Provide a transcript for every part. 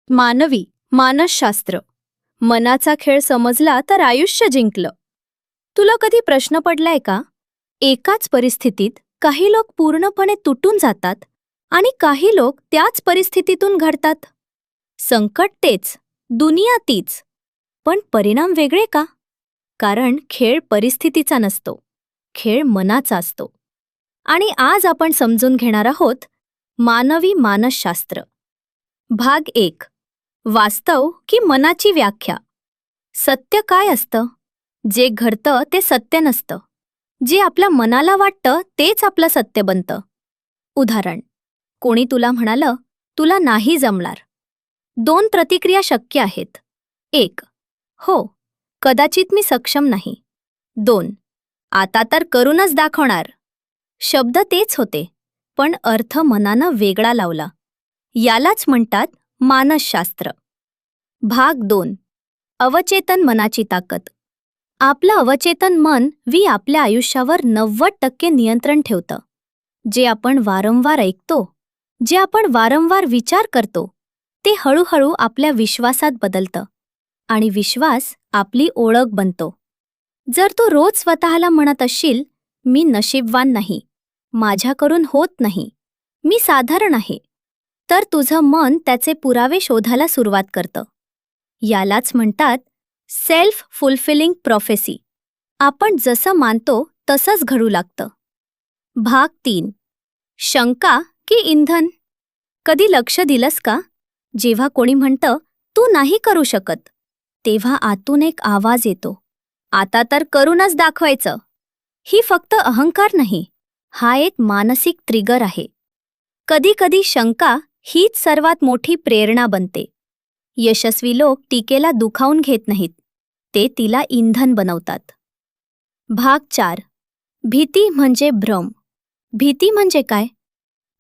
मानवी मानसशास्त्र. मनाचा खेळ समजला तर आयुष्य जिंकलं. तुला कधी प्रश्न पडलाय का? एकाच परिस्थितीत काही लोक पूर्णपणे तुटून जातात आणि काही लोक त्याच परिस्थितीतून घडतात. संकट तेच, दुनिया तीच, पण परिणाम वेगळे का? कारण खेळ परिस्थितीचा नसतो, खेळ मनाचा असतो. आणि आज आपण समजून घेणार आहोत मानवी मानसशास्त्र. भाग 1. वास्तव की मनाची व्याख्या. सत्य काय असतं? जे घडतं ते सत्य नसतं. जे आपल्या मनाला वाटतं तेच आपलं सत्य बनतं. उदाहरण, कोणी तुला म्हणालं, तुला नाही जमणार. 2 प्रतिक्रिया शक्य आहेत. 1. हो, कदाचित मी सक्षम नाही. 2. आता तर करूनच दाखवणार. शब्द तेच होते, पण अर्थ मनानं वेगळा लावला. यालाच म्हणतात मानसशास्त्र. भाग 2. अवचेतन मनाची ताकद. आपलं अवचेतन मन आपल्या आयुष्यावर 90% नियंत्रण ठेवतं. जे आपण वारंवार ऐकतो, जे आपण वारंवार विचार करतो, ते हळूहळू आपल्या विश्वासात बदलतं आणि विश्वास आपली ओळख बनतो. जर तू रोज स्वतःला म्हणत असशील, मी नशीबवान नाही, माझ्याकडून होत नाही, मी साधारण आहे, तर तुझं मन त्याचे पुरावे शोधायला सुरुवात करतं. यालाच म्हणतात सेल्फ फुलफिलिंग प्रॉफेसी. आपण जसं मानतो तसंच घडू लागतं. भाग 3. शंका की इंधन. कधी लक्ष दिलंस का? जेव्हा कोणी म्हणतं तू नाही करू शकत, तेव्हा आतून एक आवाज येतो, आता तर करूनच दाखवायचं. ही फक्त अहंकार नाही, हा एक मानसिक ट्रिगर आहे. कधी कधी शंका हीच सर्वात मोठी प्रेरणा बनते. यशस्वी लोक टीकेला दुखावून घेत नाहीत, ते तिला इंधन बनवतात. भाग 4. भीती म्हणजे भ्रम. भीती म्हणजे काय?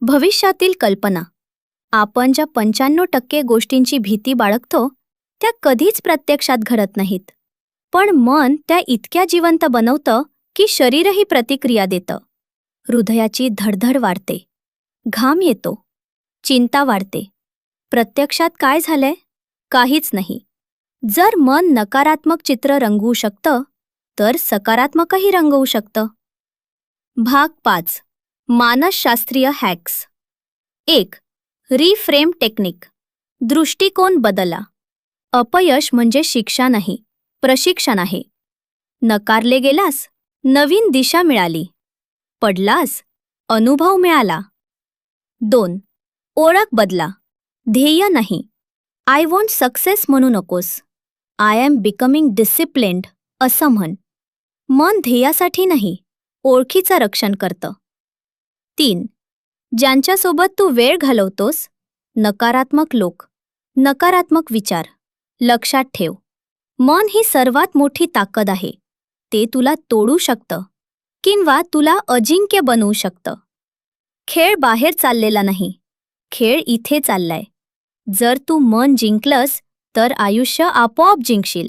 भविष्यातील कल्पना. आपण ज्या 95% गोष्टींची भीती बाळगतो, त्या कधीच प्रत्यक्षात घडत नाहीत. पण मन त्या इतक्या जिवंत बनवतं की शरीरही प्रतिक्रिया देतं. हृदयाची धडधड वाढते, घाम येतो, चिंता वाढते. प्रत्यक्षात काय झालंय? काहीच नाही. जर मन नकारात्मक चित्र रंगवू शकतं, तर सकारात्मकही रंगवू शकतं. भाग 5. मानसशास्त्रीय हॅक्स. 1. Reframe technique. दृष्टिकोन बदला. अपयश म्हणजे शिक्षा नाही, प्रशिक्षण आहे. नकारले गेलास, नवीन दिशा मिळाली. पडलास, अनुभव मिळाला. 2. ओळख बदला. ध्येय नाही, आय वॉन्ट सक्सेस म्हणू नकोस, आय एम बिकमिंग डिसिप्लिन्ड असं म्हण. मन ध्येयासाठी नाही, ओळखीचं रक्षण करतं. 3. ज्यांच्यासोबत तू वेळ घालवतोस, नकारात्मक लोक, नकारात्मक विचार, लक्षात ठेव. मन ही सर्वात मोठी ताकद आहे. ते तुला तोडू शकतं किंवा तुला अजिंक्य बनवू शकतं. खेळ बाहेर चाललेला नाही, खेळ इथे चाललाय. जर तू मन जिंकलंस तर आयुष्य आपोआप जिंकशील.